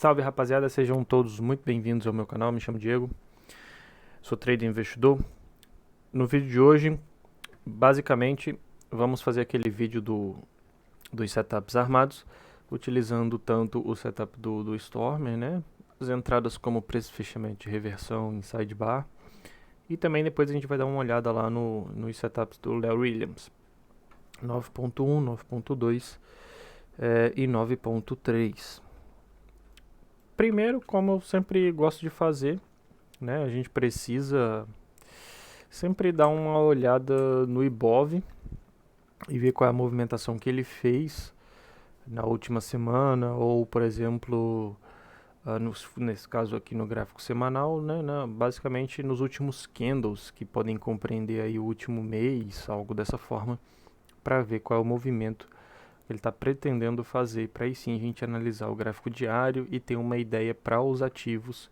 Salve rapaziada, sejam todos muito bem-vindos ao meu canal, me chamo Diego, sou trader investidor. No vídeo de hoje, basicamente, vamos fazer aquele vídeo dos setups armados, utilizando tanto o setup do Stormer, né, as entradas como preço, fechamento de reversão em sidebar, e também depois a gente vai dar uma olhada lá nos setups do Léo Williams, 9.1, 9.2 e 9.3. Primeiro, como eu sempre gosto de fazer, né, a gente precisa sempre dar uma olhada no Ibov e ver qual é a movimentação que ele fez na última semana, ou por exemplo, nesse caso aqui no gráfico semanal, né, basicamente nos últimos candles, que podem compreender aí o último mês, algo dessa forma, para ver qual é o movimento ele está pretendendo fazer, para aí sim a gente analisar o gráfico diário e ter uma ideia para os ativos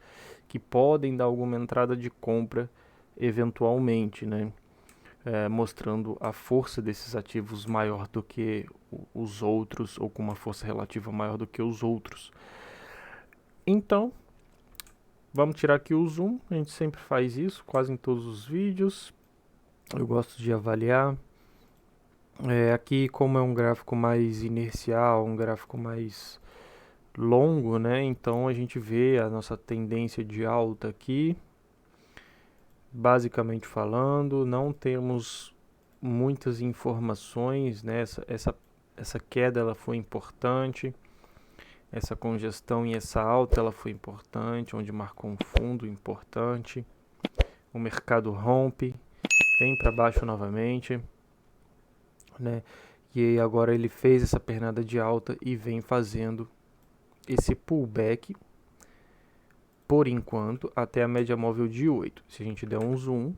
que podem dar alguma entrada de compra eventualmente, né? Mostrando a força desses ativos maior do que os outros, ou com uma força relativa maior do que os outros. Então, vamos tirar aqui o zoom, a gente sempre faz isso, quase em todos os vídeos. Eu gosto de avaliar. Aqui, como é um gráfico mais inercial, um gráfico mais longo, né? Então a gente vê a nossa tendência de alta aqui. Basicamente falando, não temos muitas informações, né? Essa queda ela foi importante. Essa congestão e essa alta ela foi importante, onde marcou um fundo importante. O mercado rompe, vem para baixo novamente, né? E aí agora ele fez essa pernada de alta e vem fazendo esse pullback por enquanto até a média móvel de 8. Se a gente der um zoom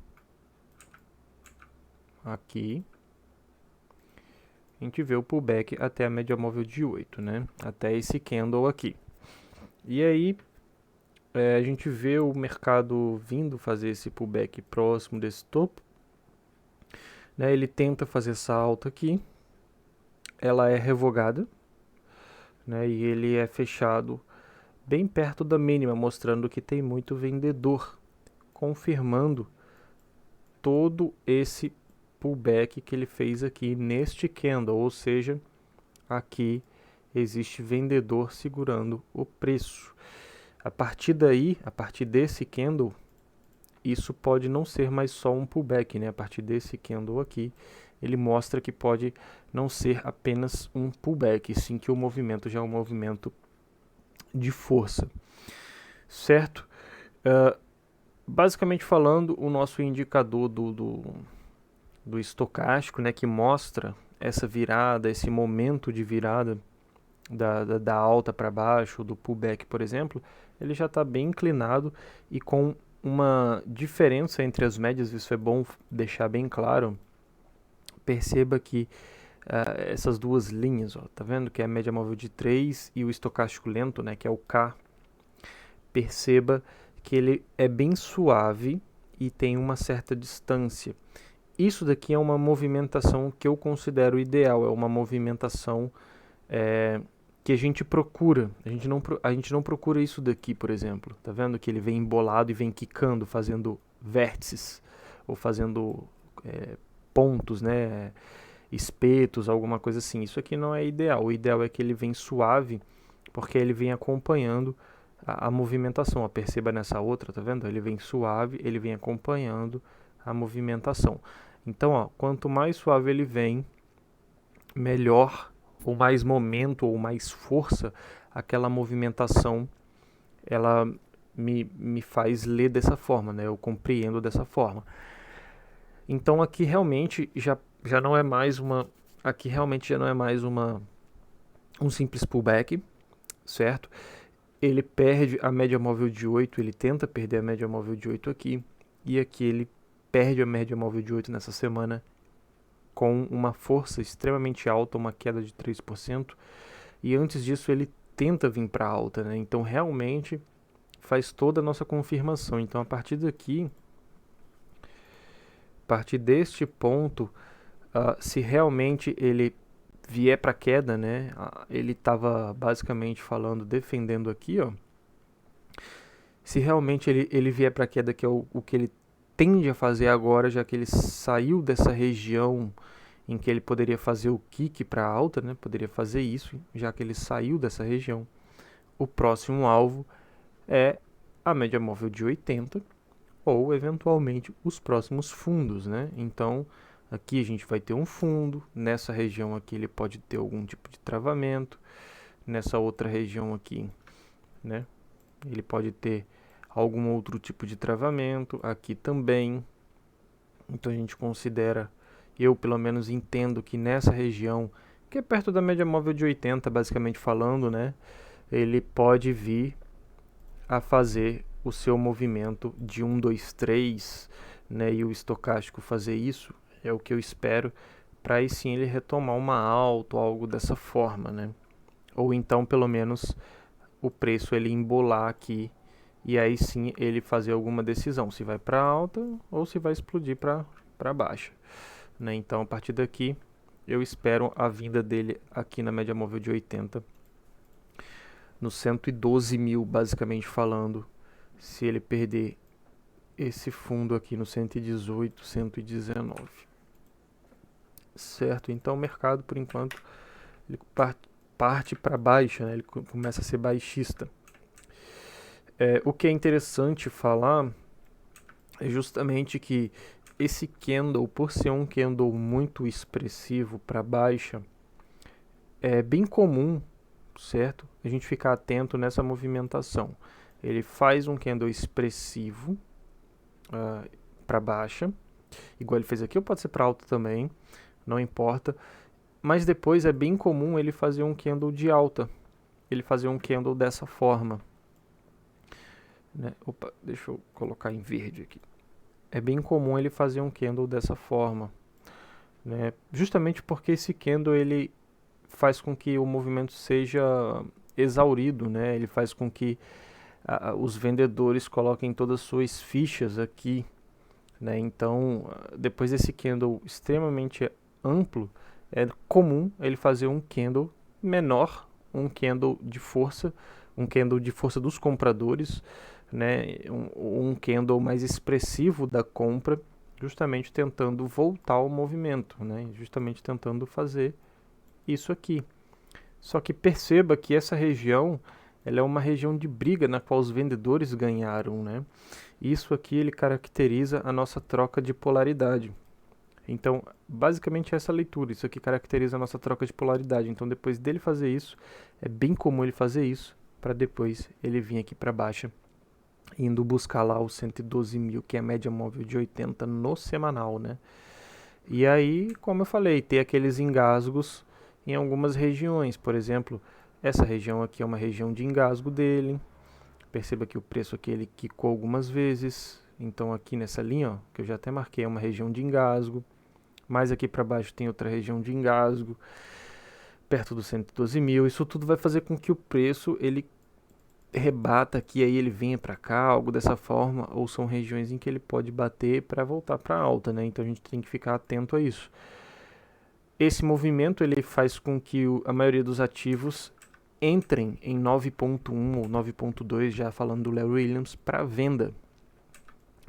aqui, a gente vê o pullback até a média móvel de 8, né? Até esse candle aqui. E aí a gente vê o mercado vindo fazer esse pullback próximo desse topo, né? Ele tenta fazer essa alta aqui, ela é revogada, né? E ele é fechado bem perto da mínima, mostrando que tem muito vendedor, confirmando todo esse pullback que ele fez aqui neste candle, ou seja, aqui existe vendedor segurando o preço. A partir daí, a partir desse candle, isso pode não ser mais só um pullback, né? A partir desse candle aqui, ele mostra que pode não ser apenas um pullback, sim que o movimento já é um movimento de força, certo? Basicamente falando, o nosso indicador do estocástico, né, que mostra essa virada, esse momento de virada da alta para baixo, do pullback, por exemplo, ele já está bem inclinado e com uma diferença entre as médias, isso é bom deixar bem claro. Perceba que essas duas linhas, ó, tá vendo que é a média móvel de 3 e o estocástico lento, né, que é o K. Perceba que ele é bem suave e tem uma certa distância. Isso daqui é uma movimentação que eu considero ideal, é uma movimentação que a gente procura. A gente não procura isso daqui, por exemplo. Tá vendo que ele vem embolado e vem quicando, fazendo vértices, ou fazendo pontos, né, espetos, alguma coisa assim. Isso aqui não é ideal. O ideal é que ele vem suave, porque ele vem acompanhando a movimentação. Perceba nessa outra, tá vendo? Ele vem suave, ele vem acompanhando a movimentação. Então, ó, quanto mais suave ele vem, melhor, ou mais momento, ou mais força, aquela movimentação, ela me faz ler dessa forma, né? Eu compreendo dessa forma. Então aqui realmente já não é mais um simples pullback, certo? Ele perde a média móvel de 8, ele tenta perder a média móvel de 8 aqui, e aqui ele perde a média móvel de 8 nessa semana com uma força extremamente alta, uma queda de 3%, e antes disso ele tenta vir para alta, né? Então realmente faz toda a nossa confirmação. Então a partir daqui, a partir deste ponto, se realmente ele vier para queda, né, ele estava basicamente falando, defendendo aqui, ó, se realmente ele vier para queda, que é o que ele tende a fazer agora, já que ele saiu dessa região em que ele poderia fazer o kick para alta, né, poderia fazer isso, já que ele saiu dessa região. O próximo alvo é a média móvel de 80 ou eventualmente os próximos fundos, né? Então, aqui a gente vai ter um fundo, nessa região aqui ele pode ter algum tipo de travamento, nessa outra região aqui, né? Ele pode ter algum outro tipo de travamento, aqui também. Então a gente considera, eu pelo menos entendo que nessa região, que é perto da média móvel de 80, basicamente falando, né? Ele pode vir a fazer o seu movimento de 1, 2, 3, né, e o estocástico fazer isso, é o que eu espero, para aí sim ele retomar uma alta ou algo dessa forma, né? Ou então, pelo menos, o preço ele embolar aqui e aí sim ele fazer alguma decisão, se vai para alta ou se vai explodir para baixa, né? Então, a partir daqui, eu espero a vinda dele aqui na média móvel de 80, no 112 mil, basicamente falando, se ele perder esse fundo aqui no 118, 119. Certo? Então o mercado, por enquanto, ele parte para baixa, né? Ele começa a ser baixista. O que é interessante falar é justamente que esse candle, por ser um candle muito expressivo para baixa, é bem comum, certo? A gente ficar atento nessa movimentação. Ele faz um candle expressivo para baixa, igual ele fez aqui, ou pode ser para alta também, não importa. Mas depois é bem comum ele fazer um candle de alta, ele fazer um candle dessa forma, né? Opa, deixa eu colocar em verde aqui. É bem comum ele fazer um candle dessa forma, né? Justamente porque esse candle ele faz com que o movimento seja exaurido, né? Ele faz com que os vendedores coloquem todas as suas fichas aqui, né? Então, depois desse candle extremamente amplo, é comum ele fazer um candle menor, um candle de força dos compradores, né? Um candle mais expressivo da compra, justamente tentando voltar ao movimento, né? Justamente tentando fazer isso aqui. Só que perceba que essa região, ela é uma região de briga na qual os vendedores ganharam, né? Isso aqui ele caracteriza a nossa troca de polaridade. Então, basicamente essa leitura, isso aqui caracteriza a nossa troca de polaridade. Então, depois dele fazer isso, é bem comum ele fazer isso, para depois ele vir aqui para baixa, indo buscar lá os 112 mil, que é a média móvel de 80 no semanal, né? E aí, como eu falei, ter aqueles engasgos em algumas regiões. Por exemplo, essa região aqui é uma região de engasgo dele. Perceba que o preço aqui ele quicou algumas vezes. Então aqui nessa linha, ó, que eu já até marquei, é uma região de engasgo. Mais aqui para baixo tem outra região de engasgo, perto dos 112 mil. Isso tudo vai fazer com que o preço ele rebata aqui, aí ele venha para cá, algo dessa forma, ou são regiões em que ele pode bater para voltar para alta, né? Então a gente tem que ficar atento a isso. Esse movimento ele faz com que a maioria dos ativos entrem em 9.1 ou 9.2, já falando do Larry Williams, para venda,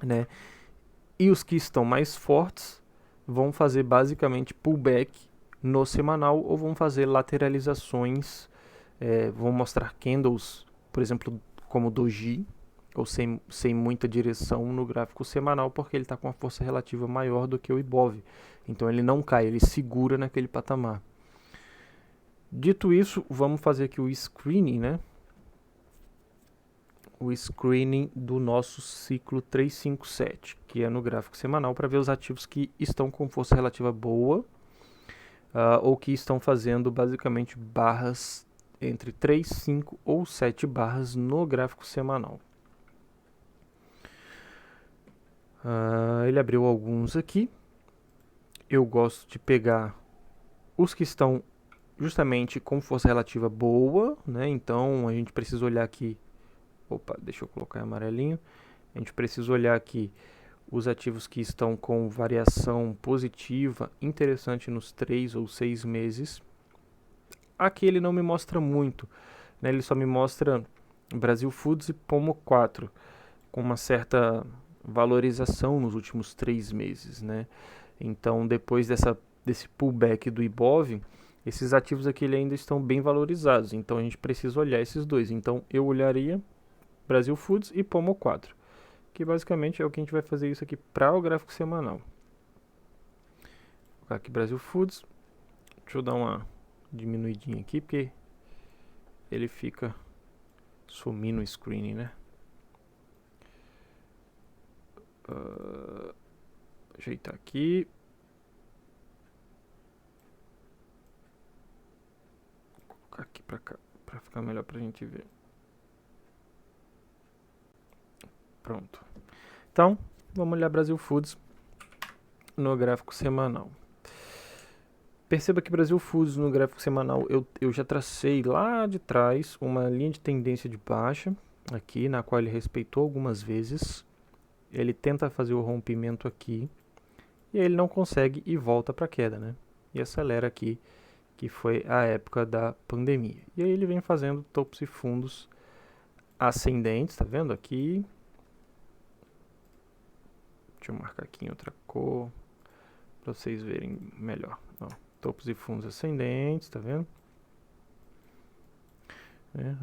né? E os que estão mais fortes vão fazer basicamente pullback no semanal ou vão fazer lateralizações, vão mostrar candles, por exemplo, como doji, ou sem muita direção no gráfico semanal, porque ele está com uma força relativa maior do que o Ibov. Então ele não cai, ele segura naquele patamar. Dito isso, vamos fazer aqui o screening, né? O screening do nosso ciclo 357, que é no gráfico semanal, para ver os ativos que estão com força relativa boa, ou que estão fazendo basicamente barras entre 3, 5 ou 7 barras no gráfico semanal. Ele abriu alguns aqui. Eu gosto de pegar os que estão justamente com força relativa boa, né? Então a gente precisa olhar aqui. Opa, deixa eu colocar em amarelinho. A gente precisa olhar aqui os ativos que estão com variação positiva interessante nos 3 ou 6 meses. Aqui ele não me mostra muito, né? Ele só me mostra Brasil Foods e Pomo 4, com uma certa valorização nos últimos 3 meses, né? Então, depois desse pullback do Ibov, esses ativos aqui ainda estão bem valorizados. Então, a gente precisa olhar esses dois. Então, eu olharia Brasil Foods e Pomo 4, que basicamente é o que a gente vai fazer isso aqui para o gráfico semanal. Vou colocar aqui Brasil Foods. Deixa eu dar uma diminuidinha aqui, porque ele fica sumindo o screen, né? Ajeitar aqui. Vou colocar aqui pra cá, pra ficar melhor pra gente ver. Pronto. Então, vamos olhar Brasil Foods no gráfico semanal. Perceba que Brasil Foods no gráfico semanal eu já tracei lá de trás uma linha de tendência de baixa aqui, na qual ele respeitou algumas vezes. Ele tenta fazer o rompimento aqui e aí ele não consegue e volta para a queda, né? E acelera aqui, que foi a época da pandemia. E aí ele vem fazendo topos e fundos ascendentes, tá vendo aqui? Deixa eu marcar aqui em outra cor para vocês verem melhor. Ó, topos e fundos ascendentes, tá vendo?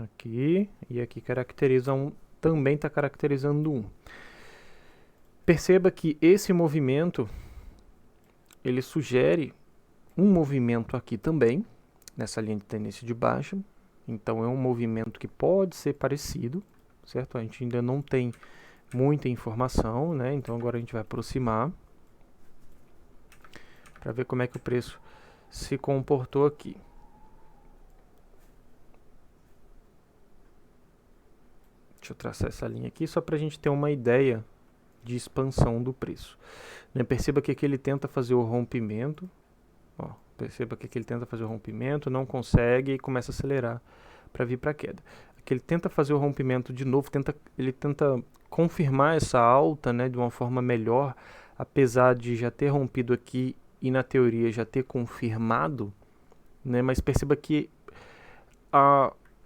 Aqui e aqui caracteriza um, também está caracterizando um. Perceba que esse movimento ele sugere um movimento aqui também, nessa linha de tendência de baixa. Então é um movimento que pode ser parecido, certo? A gente ainda não tem muita informação, né? Então agora a gente vai aproximar para ver como é que o preço se comportou aqui. Deixa eu traçar essa linha aqui só para a gente ter uma ideia de expansão do preço. Né? Perceba que aqui ele tenta fazer o rompimento. Ó, perceba que aqui ele tenta fazer o rompimento, não consegue e começa a acelerar para vir para a queda. Aqui ele tenta fazer o rompimento de novo, ele tenta confirmar essa alta, né, de uma forma melhor, apesar de já ter rompido aqui e na teoria já ter confirmado, né, mas perceba que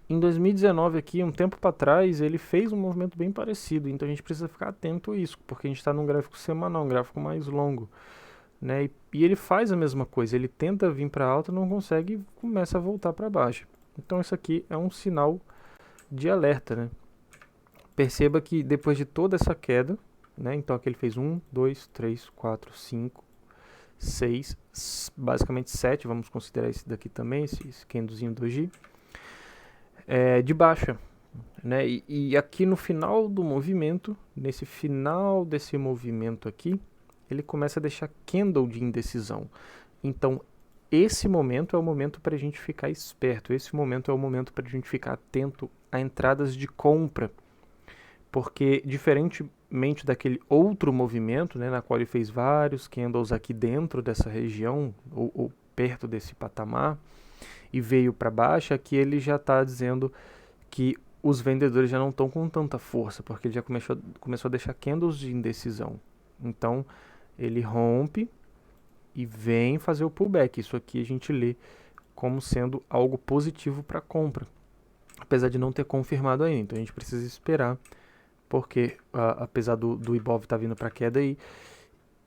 em 2019 aqui, um tempo para trás, ele fez um movimento bem parecido, então a gente precisa ficar atento a isso, porque a gente está num gráfico semanal, um gráfico mais longo, né? E ele faz a mesma coisa, ele tenta vir para alta, não consegue e começa a voltar para baixo. Então isso aqui é um sinal de alerta, né? Perceba que depois de toda essa queda, né? Então aqui ele fez 1, 2, 3, 4, 5, 6, basicamente 7, vamos considerar esse daqui também, esse candlezinho doji. De baixa, né? E aqui no final do movimento, nesse final desse movimento aqui, ele começa a deixar candle de indecisão. Então, esse momento é o momento para a gente ficar esperto, esse momento é o momento para a gente ficar atento a entradas de compra, porque diferentemente daquele outro movimento, né, na qual ele fez vários candles aqui dentro dessa região, ou perto desse patamar, e veio para baixo, aqui ele já está dizendo que os vendedores já não estão com tanta força, porque ele já começou a deixar candles de indecisão. Então, ele rompe e vem fazer o pullback. Isso aqui a gente lê como sendo algo positivo para compra, apesar de não ter confirmado ainda. Então, a gente precisa esperar, porque apesar do Ibov estar vindo para queda aí,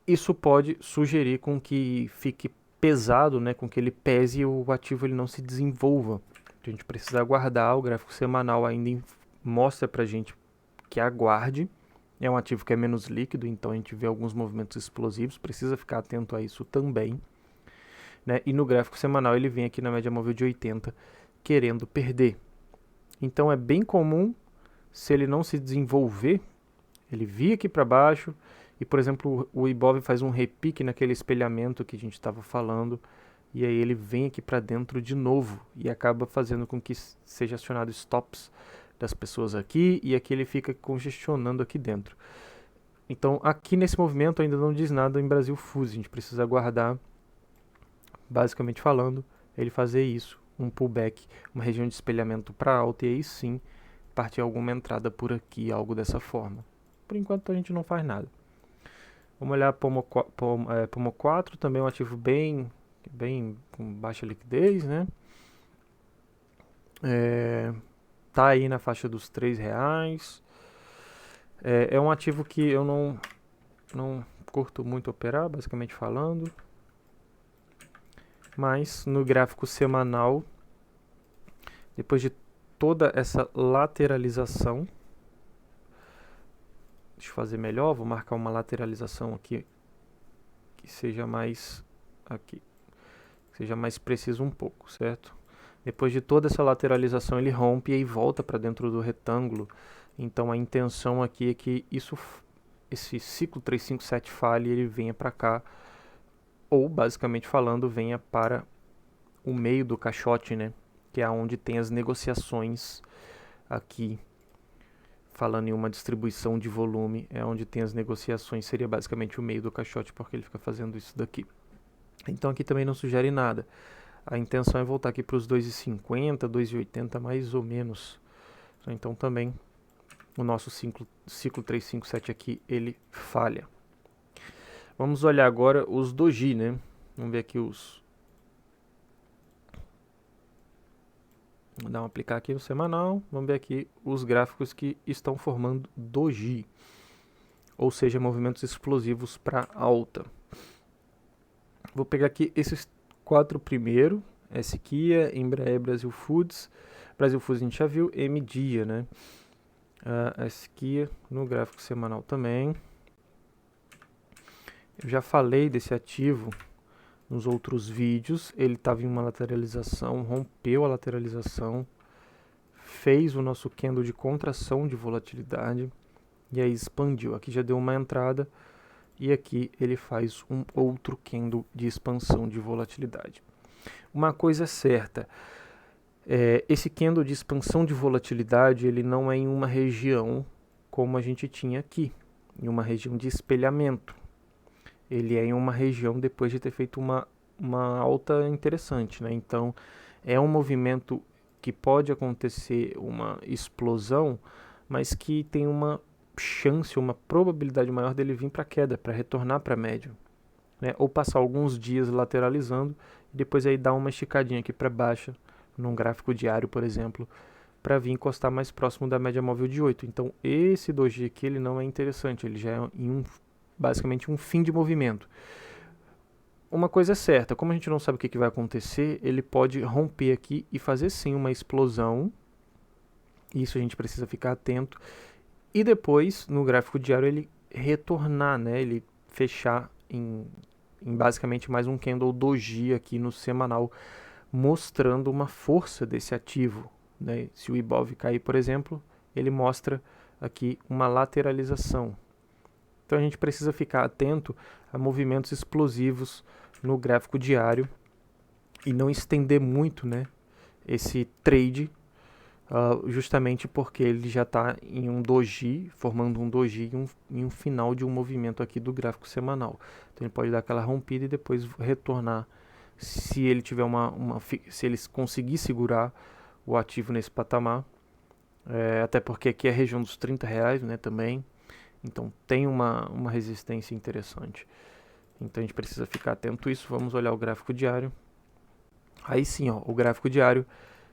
isso pode sugerir com que fique pesado, né, com que ele pese e o ativo ele não se desenvolva. A gente precisa aguardar, o gráfico semanal ainda mostra pra gente que aguarde. É um ativo que é menos líquido, então a gente vê alguns movimentos explosivos, precisa ficar atento a isso também. Né? E no gráfico semanal ele vem aqui na média móvel de 80, querendo perder. Então é bem comum, se ele não se desenvolver, ele vir aqui para baixo, e, por exemplo, o Ibov faz um repique naquele espelhamento que a gente estava falando, e aí ele vem aqui para dentro de novo e acaba fazendo com que seja acionado stops das pessoas aqui, e aqui ele fica congestionando aqui dentro. Então, aqui nesse movimento ainda não diz nada em Brasil Foods, a gente precisa aguardar, basicamente falando, ele fazer isso, um pullback, uma região de espelhamento para alta, e aí sim, partir alguma entrada por aqui, algo dessa forma. Por enquanto a gente não faz nada. Vamos olhar Pomo 4, também um ativo bem com baixa liquidez, né? Tá aí na faixa dos R$ 3. É um ativo que eu não curto muito operar, basicamente falando. Mas no gráfico semanal, depois de toda essa lateralização, deixa eu fazer melhor, vou marcar uma lateralização aqui que seja mais preciso um pouco, certo? Depois de toda essa lateralização, ele rompe e volta para dentro do retângulo. Então a intenção aqui é que esse ciclo 357 falhe e ele venha para cá, ou basicamente falando, venha para o meio do caixote, né? Que é onde tem as negociações aqui. Falando em uma distribuição de volume, é onde tem as negociações, seria basicamente o meio do caixote, porque ele fica fazendo isso daqui. Então aqui também não sugere nada. A intenção é voltar aqui para os 2,50, 2,80 mais ou menos. Então também o nosso ciclo 357 aqui, ele falha. Vamos olhar agora os doji, né? Vamos ver aqui os... Vou dar um aplicar aqui no semanal. Vamos ver aqui os gráficos que estão formando doji. Ou seja, movimentos explosivos para alta. Vou pegar aqui esses 4 primeiro. SKIA, Embraer, Brasil Foods. Brasil Foods a gente já viu. MDIA, né? SKIA no gráfico semanal também. Eu já falei desse ativo nos outros vídeos. Ele estava em uma lateralização, rompeu a lateralização, fez o nosso candle de contração de volatilidade e aí expandiu. Aqui já deu uma entrada e aqui ele faz um outro candle de expansão de volatilidade. Uma coisa é certa, esse candle de expansão de volatilidade ele não é em uma região como a gente tinha aqui, em uma região de espelhamento. Ele é em uma região depois de ter feito uma alta interessante, né? Então é um movimento que pode acontecer uma explosão, mas que tem uma chance, uma probabilidade maior dele vir para queda, para retornar para médio, né? Ou passar alguns dias lateralizando e depois aí dar uma esticadinha aqui para baixa, num gráfico diário, por exemplo, para vir encostar mais próximo da média móvel de 8. Então esse doji aqui ele não é interessante, ele já é em basicamente um fim de movimento. Uma coisa é certa, como a gente não sabe o que vai acontecer, ele pode romper aqui e fazer sim uma explosão. Isso a gente precisa ficar atento. E depois, no gráfico diário, ele retornar, né? Ele fechar em basicamente mais um candle doji aqui no semanal, mostrando uma força desse ativo, né? Se o Ibov cair, por exemplo, ele mostra aqui uma lateralização. Então a gente precisa ficar atento a movimentos explosivos no gráfico diário e não estender muito, né, esse trade, justamente porque ele já está em um doji, formando um doji em um final de um movimento aqui do gráfico semanal. Então ele pode dar aquela rompida e depois retornar se ele tiver se ele conseguir segurar o ativo nesse patamar, até porque aqui é a região dos R$ 30, né, também. Então tem uma resistência interessante. Então a gente precisa ficar atento a isso. Vamos olhar o gráfico diário. Aí sim, ó, o gráfico diário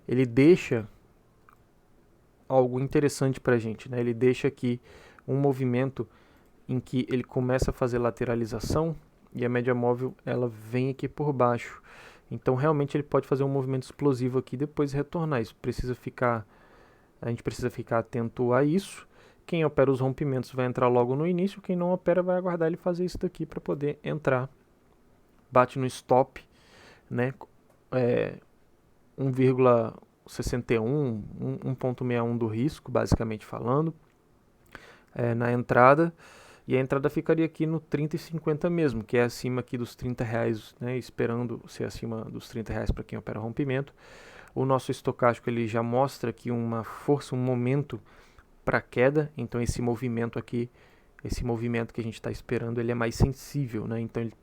ele deixa algo interessante para a gente, né? Ele deixa aqui um movimento em que ele começa a fazer lateralização e a média móvel ela vem aqui por baixo. Então realmente ele pode fazer um movimento explosivo aqui e depois retornar. A gente precisa ficar atento a isso. Quem opera os rompimentos vai entrar logo no início, quem não opera vai aguardar ele fazer isso daqui para poder entrar. Bate no stop, né? 1,61, 1,61 do risco, basicamente falando, na entrada. E a entrada ficaria aqui no 30,50 mesmo, que é acima aqui dos R$ 30, né? Esperando ser acima dos R$ 30 para quem opera rompimento. O nosso estocástico ele já mostra aqui uma força, um momento para queda, então esse movimento aqui, esse movimento que a gente está esperando, ele é mais sensível, né? Então ele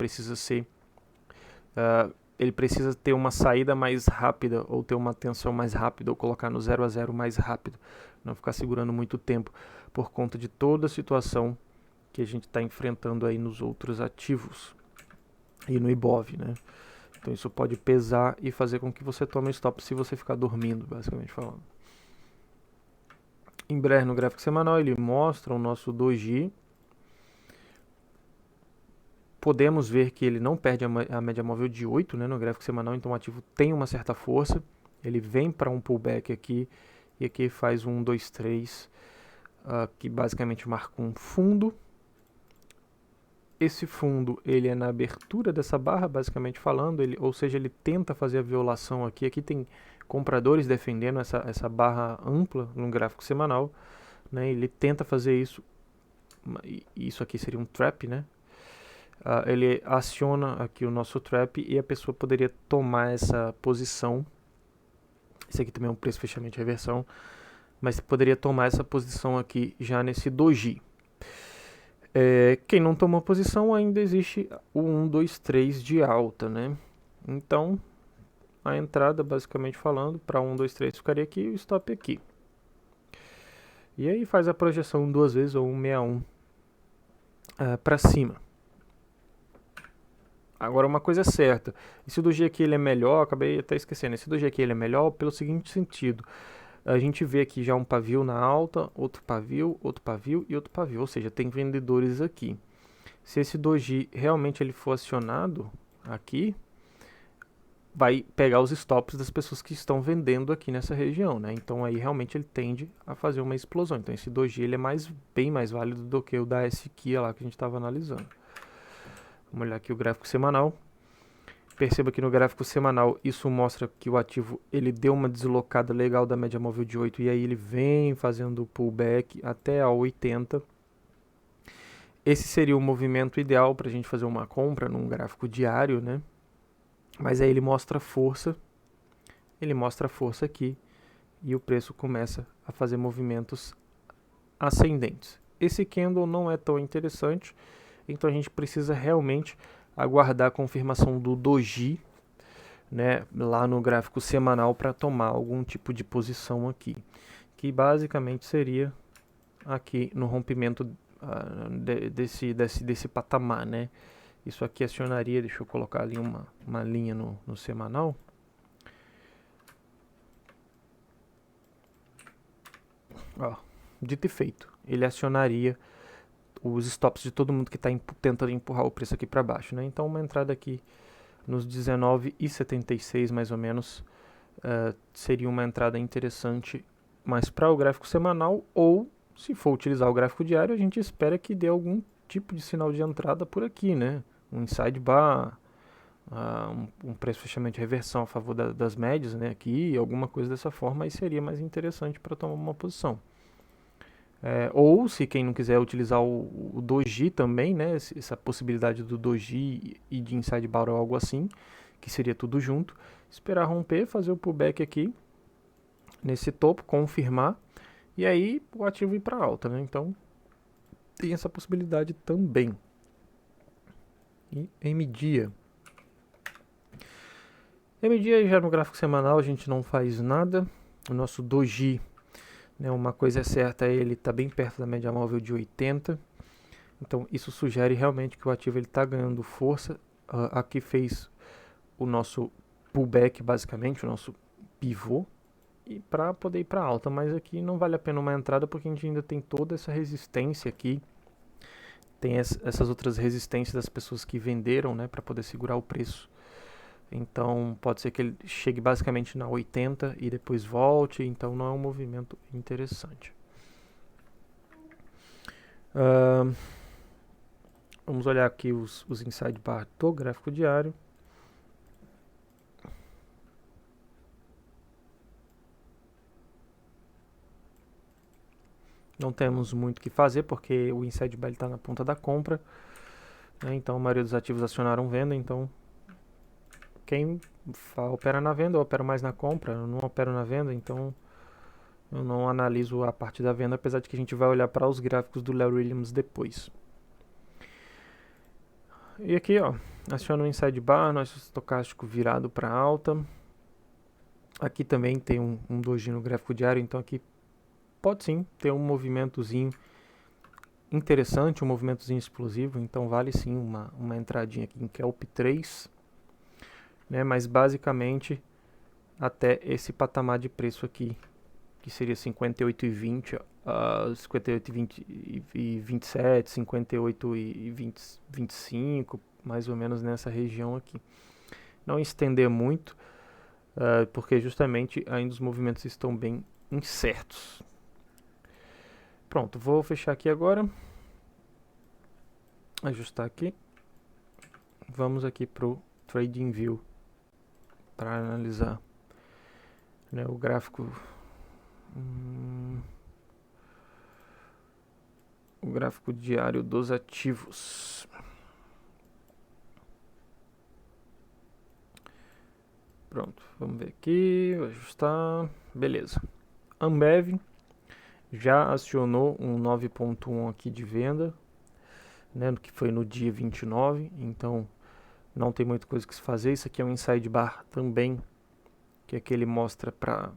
precisa ter uma saída mais rápida, ou ter uma tensão mais rápida, ou colocar no 0 a 0 mais rápido, não ficar segurando muito tempo, por conta de toda a situação que a gente está enfrentando aí nos outros ativos e no Ibov, né? Então isso pode pesar e fazer com que você tome stop se você ficar dormindo, basicamente falando. Em breve, no gráfico semanal, ele mostra o nosso doji. Podemos ver que ele não perde a média móvel de 8, né, no gráfico semanal, então o ativo tem uma certa força. Ele vem para um pullback aqui, e aqui faz um 1, 2, 3, que basicamente marca um fundo. Esse fundo, ele é na abertura dessa barra, basicamente falando, ou seja, ele tenta fazer a violação aqui. Aqui tem compradores defendendo essa barra ampla no gráfico semanal, né? Ele tenta fazer isso, isso aqui seria um trap, né? Ele aciona aqui o nosso trap e a pessoa poderia tomar essa posição. Esse aqui também é um preço fechamento de reversão, mas poderia tomar essa posição aqui já nesse doji. Quem não tomou posição, ainda existe o 1, 2, 3 de alta, né? Então, a entrada, basicamente falando, para 1, 2, 3 ficaria aqui e o stop aqui. E aí faz a projeção 2 vezes, ou 161 para cima. Agora, uma coisa é certa, esse doji aqui ele é melhor, acabei até esquecendo, esse doji aqui ele é melhor pelo seguinte sentido. A gente vê aqui já um pavio na alta, outro pavio e outro pavio, ou seja, tem vendedores aqui. Se esse doji realmente ele for acionado aqui, vai pegar os stops das pessoas que estão vendendo aqui nessa região, né? Então aí realmente ele tende a fazer uma explosão. Então esse doji ele é bem mais válido do que o da SQia lá que a gente estava analisando. Vamos olhar aqui o gráfico semanal. Perceba que no gráfico semanal isso mostra que o ativo ele deu uma deslocada legal da média móvel de 8 e aí ele vem fazendo pullback até a 80. Esse seria o movimento ideal para a gente fazer uma compra num gráfico diário, né? Mas aí ele mostra força aqui e o preço começa a fazer movimentos ascendentes. Esse candle não é tão interessante, então a gente precisa realmente aguardar a confirmação do doji, né, lá no gráfico semanal para tomar algum tipo de posição aqui, que basicamente seria aqui no rompimento desse patamar, né? Isso aqui acionaria, deixa eu colocar ali uma linha no semanal. Ó, dito e feito, ele acionaria os stops de todo mundo que está tentando empurrar o preço aqui para baixo, né? Então uma entrada aqui nos 19,76 mais ou menos seria uma entrada interessante, mas para o gráfico semanal, ou se for utilizar o gráfico diário, a gente espera que dê algum tipo de sinal de entrada por aqui, né? Um inside bar, um preço fechamento de reversão a favor das médias, né? Aqui, alguma coisa dessa forma, aí seria mais interessante para tomar uma posição. Ou se quem não quiser utilizar o doji também, né, essa possibilidade do doji e de inside bar ou algo assim, que seria tudo junto, esperar romper, fazer o pullback aqui nesse topo, confirmar e aí o ativo ir para alta, né? Então tem essa possibilidade também. E MDIA já no gráfico semanal a gente não faz nada. O nosso doji, uma coisa é certa, ele está bem perto da média móvel de 80. Então isso sugere realmente que o ativo está ganhando força. Aqui fez o nosso pullback, basicamente, o nosso pivô, e para poder ir para alta. Mas aqui não vale a pena uma entrada porque a gente ainda tem toda essa resistência aqui. Tem essas outras resistências das pessoas que venderam, né, para poder segurar o preço. Então pode ser que ele chegue basicamente na 80 e depois volte, então não é um movimento interessante. Vamos olhar aqui os inside bar do gráfico diário. Não temos muito o que fazer porque o inside bar está na ponta da compra, né? Então a maioria dos ativos acionaram venda, então quem opera na venda, eu opero mais na compra, eu não opero na venda, então eu não analiso a parte da venda, apesar de que a gente vai olhar para os gráficos do Larry Williams depois. E aqui, ó, aciona o inside bar, nosso estocástico virado para alta. Aqui também tem um doji no gráfico diário, então aqui pode sim ter um movimentozinho interessante, um movimentozinho explosivo, então vale sim uma entradinha aqui em Kelp 3. né? Mas basicamente até esse patamar de preço aqui, que seria 58,20, 58,20 e 27, 58 e 20, 25, mais ou menos nessa região aqui. Não estender muito, porque justamente ainda os movimentos estão bem incertos. Pronto, vou fechar aqui agora, ajustar aqui. Vamos aqui para o TradingView para analisar, né, o gráfico. O gráfico diário dos ativos. Pronto, vamos ver aqui, ajustar, beleza. Ambev já acionou um 9.1 aqui de venda, né, que foi no dia 29, então não tem muita coisa que se fazer. Isso aqui é um inside bar também, que é que ele mostra para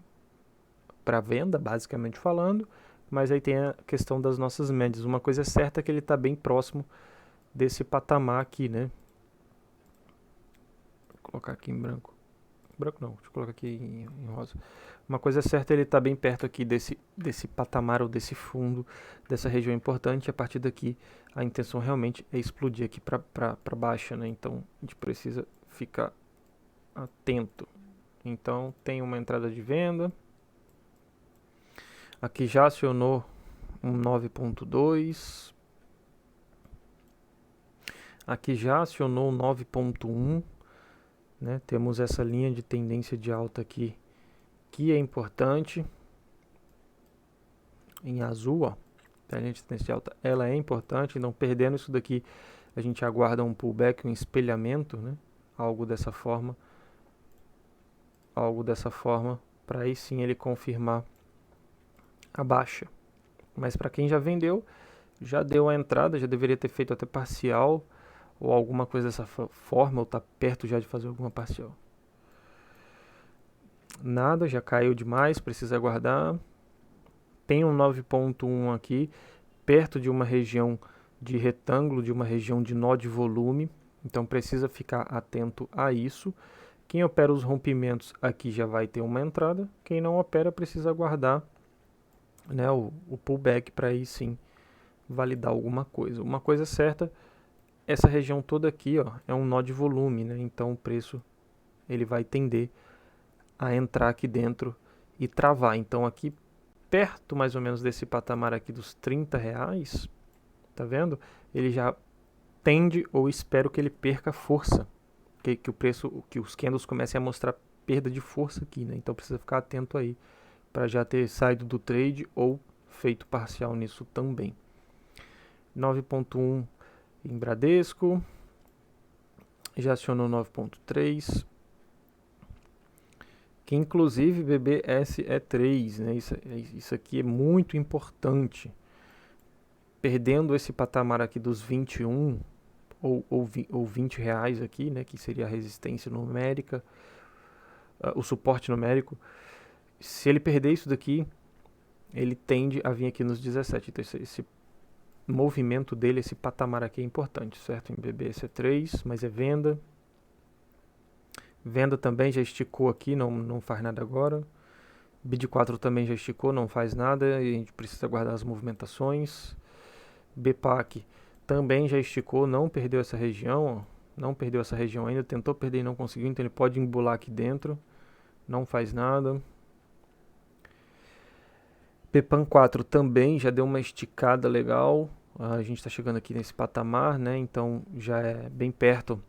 venda, basicamente falando, mas aí tem a questão das nossas médias. Uma coisa certa é que ele está bem próximo desse patamar aqui, né? Vou colocar aqui em branco. Branco não, deixa eu colocar aqui em rosa. Uma coisa certa, ele está bem perto aqui desse patamar ou desse fundo, dessa região importante. A partir daqui, a intenção realmente é explodir aqui para baixa, né? Então, a gente precisa ficar atento. Então, tem uma entrada de venda. Aqui já acionou um 9.2. Aqui já acionou um 9.1. Né? Temos essa linha de tendência de alta aqui, que é importante. Em azul, ó, a linha de tendência de alta, ela é importante. Então, perdendo isso daqui, a gente aguarda um pullback, um espelhamento, né? Algo dessa forma, para aí sim ele confirmar a baixa. Mas para quem já vendeu, já deu a entrada, já deveria ter feito até parcial ou alguma coisa dessa forma, ou está perto já de fazer alguma parcial. Nada, já caiu demais, precisa aguardar. Tem um 9.1 aqui, perto de uma região de retângulo, de uma região de nó de volume, então precisa ficar atento a isso. Quem opera os rompimentos aqui já vai ter uma entrada, quem não opera precisa aguardar, né, o pullback para aí sim validar alguma coisa. Uma coisa certa, essa região toda aqui, ó, é um nó de volume, né? Então o preço ele vai tender a entrar aqui dentro e travar. Então aqui perto mais ou menos desse patamar aqui dos R$30, tá vendo? Ele já tende, ou espero que ele perca força, que o preço, que os candles comecem a mostrar perda de força aqui, né? Então precisa ficar atento aí para já ter saído do trade ou feito parcial nisso também. 9.1 em Bradesco, já acionou 9.3, que inclusive BBS é 3, né? Isso aqui é muito importante. Perdendo esse patamar aqui dos 21 ou 20 reais aqui, né? Que seria a resistência numérica, o suporte numérico. Se ele perder isso daqui, ele tende a vir aqui nos 17. Então esse movimento dele, esse patamar aqui é importante, certo? Em BBS é 3, mas é venda. Venda também já esticou aqui, não faz nada agora. BID4 também já esticou, não faz nada, e a gente precisa guardar as movimentações. BPAC também já esticou, não perdeu essa região, ó, não perdeu essa região ainda, tentou perder e não conseguiu, então ele pode embolar aqui dentro, não faz nada. PPAN 4 também já deu uma esticada legal, a gente está chegando aqui nesse patamar, né? Então já é bem perto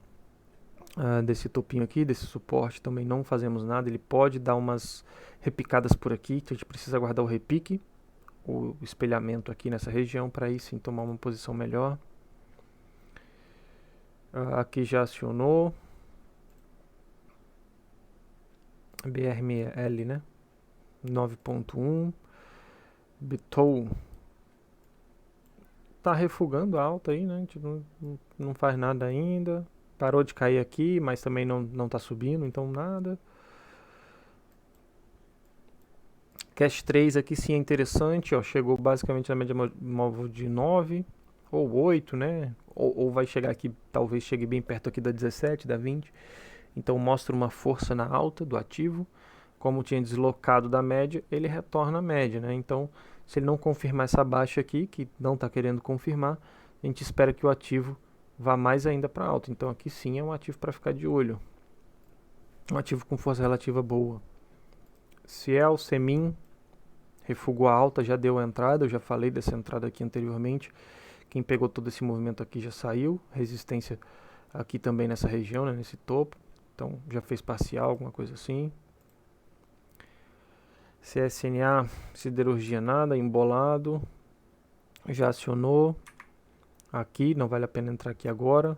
desse topinho aqui, desse suporte, também não fazemos nada. Ele pode dar umas repicadas por aqui, então a gente precisa aguardar o repique, o espelhamento aqui nessa região, para aí sim tomar uma posição melhor. Aqui já acionou BRML, né? 9.1. Bitou tá refugando alta aí, né? A gente não faz nada ainda. Parou de cair aqui, mas também não tá subindo, então nada. Cash 3 aqui sim é interessante, ó, chegou basicamente na média móvel de 9 ou 8, né? Ou vai chegar aqui, talvez chegue bem perto aqui da 17, da 20. Então mostra uma força na alta do ativo. Como tinha deslocado da média, ele retorna à média, né? Então, se ele não confirmar essa baixa aqui, que não está querendo confirmar, a gente espera que o ativo vá mais ainda para alta. Então aqui sim é um ativo para ficar de olho. Um ativo com força relativa boa. Ciel, Semin, refugou a alta, já deu a entrada, eu já falei dessa entrada aqui anteriormente. Quem pegou todo esse movimento aqui já saiu, resistência aqui também nessa região, né, nesse topo. Então já fez parcial, alguma coisa assim. CSNA, siderurgia nada, embolado. Já acionou. Aqui, não vale a pena entrar aqui agora.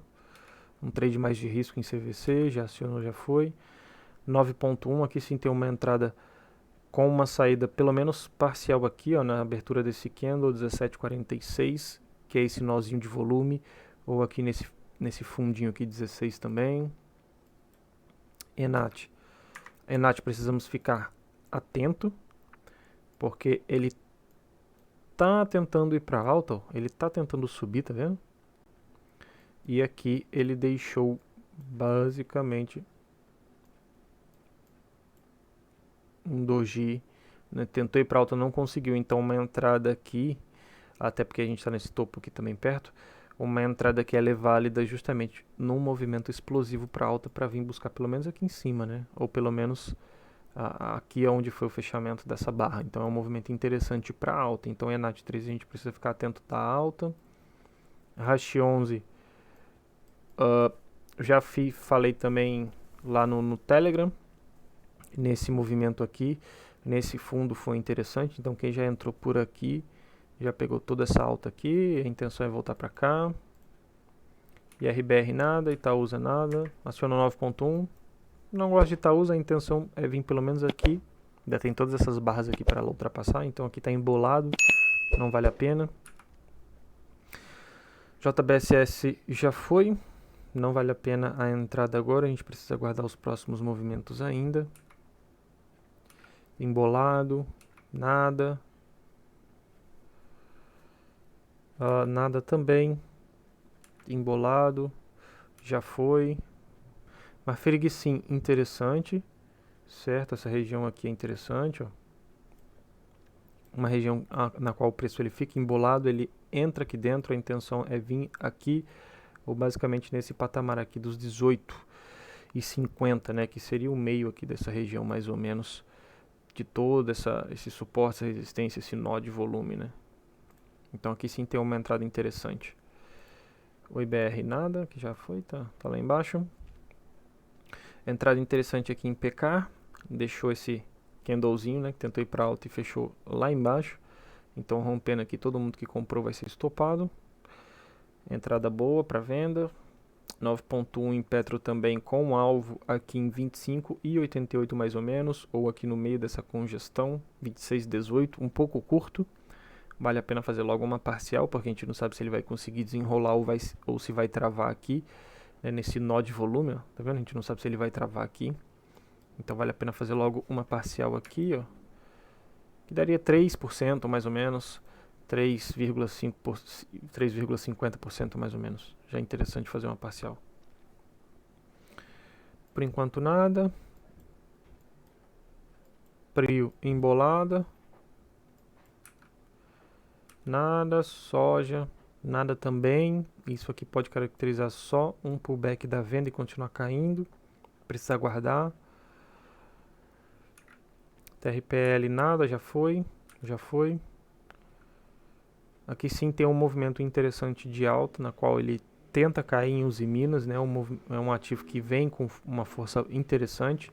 Um trade mais de risco em CVC, já acionou, já foi. 9.1, aqui sim tem uma entrada com uma saída pelo menos parcial aqui, ó, na abertura desse candle, 17,46, que é esse nozinho de volume, ou aqui nesse fundinho aqui, 16 também. Enat. Enat precisamos ficar atento, porque ele tá tentando ir para alta, ó, ele tá tentando subir, tá vendo? E aqui ele deixou basicamente um doji, né? Tentou ir para alta, não conseguiu. Então uma entrada aqui, até porque a gente está nesse topo aqui também perto, uma entrada aqui ela é válida justamente num movimento explosivo para alta, para vir buscar pelo menos aqui em cima, né? Ou pelo menos aqui é onde foi o fechamento dessa barra. Então é um movimento interessante para alta. Então ENAT 3 a gente precisa ficar atento da alta. Hash 11, já falei também lá no Telegram, nesse movimento aqui, nesse fundo foi interessante. Então quem já entrou por aqui, já pegou toda essa alta aqui, a intenção é voltar para cá. IRBR nada, Itaúsa nada, acionou 9.1. Não gosto de Itaúsa, a intenção é vir pelo menos aqui. Ainda tem todas essas barras aqui para ela ultrapassar, então aqui está embolado, não vale a pena. JBSS já foi, não vale a pena a entrada agora, a gente precisa aguardar os próximos movimentos ainda. Embolado, nada. Nada também. Embolado, já foi. Marfrig sim, interessante, certo? Essa região aqui é interessante, ó. Uma região na qual o preço ele fica embolado, ele entra aqui dentro, a intenção é vir aqui, ou basicamente nesse patamar aqui dos 18,50, né? Que seria o meio aqui dessa região mais ou menos, de todo esse suporte, essa resistência, esse nó de volume, né? Então aqui sim tem uma entrada interessante. O IBR nada, que já foi, tá lá embaixo. Entrada interessante aqui em PK, deixou esse candlezinho, né, que tentou ir para alta e fechou lá embaixo. Então rompendo aqui, todo mundo que comprou vai ser estopado. Entrada boa para venda. 9.1 em Petro também com alvo aqui em 25,88 mais ou menos, ou aqui no meio dessa congestão, 26,18, um pouco curto. Vale a pena fazer logo uma parcial, porque a gente não sabe se ele vai conseguir desenrolar ou se vai travar aqui, né, nesse nó de volume, ó, tá vendo? A gente não sabe se ele vai travar aqui. Então vale a pena fazer logo uma parcial aqui, ó, que daria 3% mais ou menos, 3,50% mais ou menos. Já é interessante fazer uma parcial. Por enquanto nada. Prio embolada. Nada, soja, nada também. Isso aqui pode caracterizar só um pullback da venda e continuar caindo. Precisa aguardar. TRPL nada, já foi. Aqui sim tem um movimento interessante de alta, na qual ele tenta cair em Usiminas, né? É um ativo que vem com uma força interessante.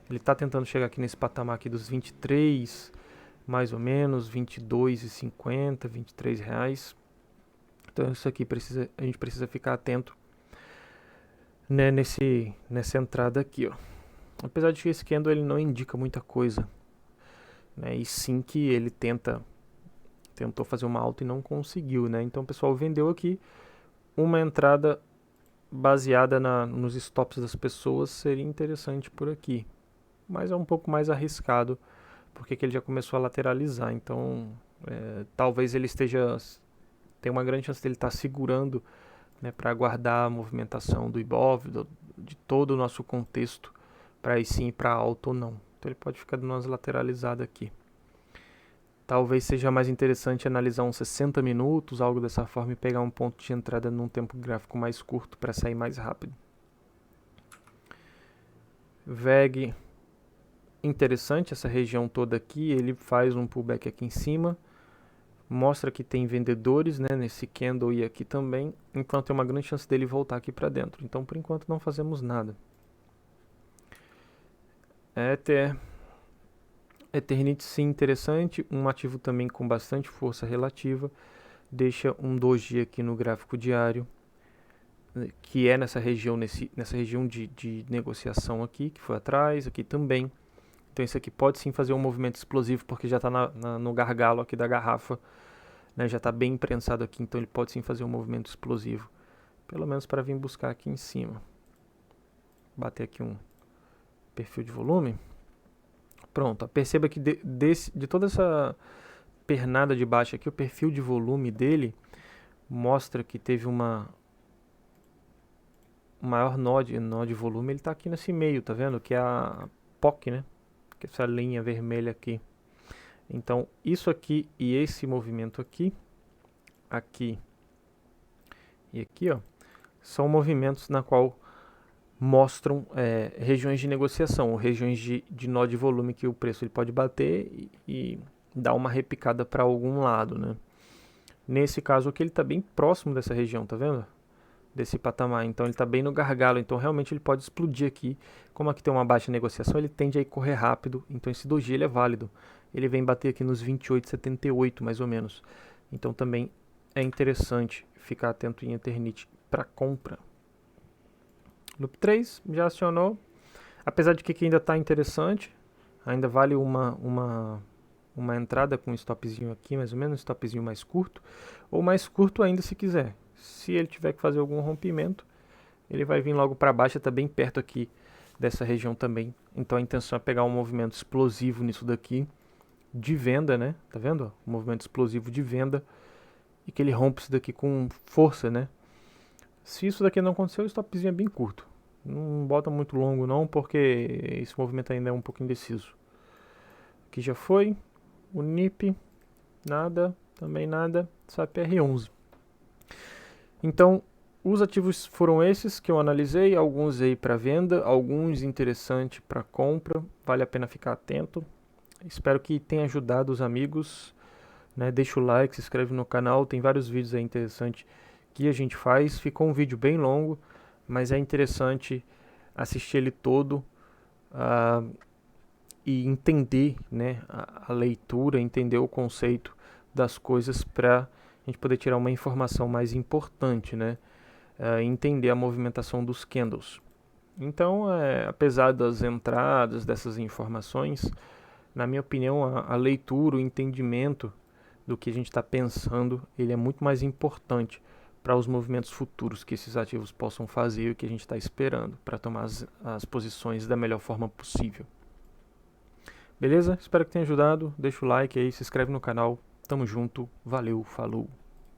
Ele está tentando chegar aqui nesse patamar aqui dos 23, mais ou menos, 22,50, 23 reais. Então isso aqui a gente precisa ficar atento, né, nessa entrada aqui, ó. Apesar de que esse candle ele não indica muita coisa, né, e sim que ele tentou fazer uma alta e não conseguiu, né? Então o pessoal vendeu aqui. Uma entrada baseada nos stops das pessoas seria interessante por aqui, mas é um pouco mais arriscado, porque ele já começou a lateralizar. Então talvez ele tem uma grande chance dele estar segurando, né, para aguardar a movimentação do IBOV, de todo o nosso contexto para aí sim ir para alta ou não. Então ele pode ficar dando umas lateralizadas aqui. Talvez seja mais interessante analisar uns 60 minutos, algo dessa forma, e pegar um ponto de entrada num tempo gráfico mais curto para sair mais rápido. VEG, interessante essa região toda aqui, ele faz um pullback aqui em cima, mostra que tem vendedores, né, nesse candle e aqui também, então tem uma grande chance dele voltar aqui para dentro. Então por enquanto não fazemos nada. Eternity sim, interessante, um ativo também com bastante força relativa, deixa um doji aqui no gráfico diário, que é nessa região, nessa região de negociação aqui, que foi atrás, aqui também. Então isso aqui pode sim fazer um movimento explosivo, porque já está no gargalo aqui da garrafa, né, já está bem imprensado aqui, então ele pode sim fazer um movimento explosivo, pelo menos para vir buscar aqui em cima. Bater aqui um perfil de volume. Pronto, perceba que de toda essa pernada de baixo aqui, o perfil de volume dele mostra que teve o maior nó de volume, ele está aqui nesse meio, tá vendo? Que é a POC, né? Que é essa linha vermelha aqui. Então, isso aqui e esse movimento aqui e aqui, ó, são movimentos na qual mostram regiões de negociação, ou regiões de nó de volume que o preço ele pode bater e dar uma repicada para algum lado, né? Nesse caso aqui ele está bem próximo dessa região, tá vendo? Desse patamar, então ele está bem no gargalo, então realmente ele pode explodir aqui. Como aqui tem uma baixa negociação, ele tende a ir correr rápido, então esse doji ele é válido. Ele vem bater aqui nos 28,78 mais ou menos, então também é interessante ficar atento em Eternity para compra. Loop 3 já acionou, apesar de que aqui ainda está interessante, ainda vale uma entrada com um stopzinho aqui, mais ou menos, um stopzinho mais curto, ou mais curto ainda se quiser. Se ele tiver que fazer algum rompimento, ele vai vir logo para baixo, está bem perto aqui dessa região também. Então a intenção é pegar um movimento explosivo nisso daqui, de venda, né? Tá vendo? Um movimento explosivo de venda, e que ele rompe isso daqui com força, né? Se isso daqui não acontecer, o stopzinho é bem curto. Não bota muito longo não, porque esse movimento ainda é um pouco indeciso. Aqui já foi. O NIP, nada, também nada. SAPR11. Então, os ativos foram esses que eu analisei. Alguns aí para venda, alguns interessantes para compra. Vale a pena ficar atento. Espero que tenha ajudado os amigos, né? Deixa o like, se inscreve no canal. Tem vários vídeos aí interessantes que a gente faz. Ficou um vídeo bem longo, mas é interessante assistir ele todo e entender, né, a leitura, entender o conceito das coisas para a gente poder tirar uma informação mais importante, né, entender a movimentação dos candles. Então, apesar das entradas dessas informações, na minha opinião, a leitura, o entendimento do que a gente está pensando, ele é muito mais importante para os movimentos futuros que esses ativos possam fazer e o que a gente está esperando para tomar as posições da melhor forma possível. Beleza? Espero que tenha ajudado. Deixa o like aí, se inscreve no canal. Tamo junto. Valeu, falou.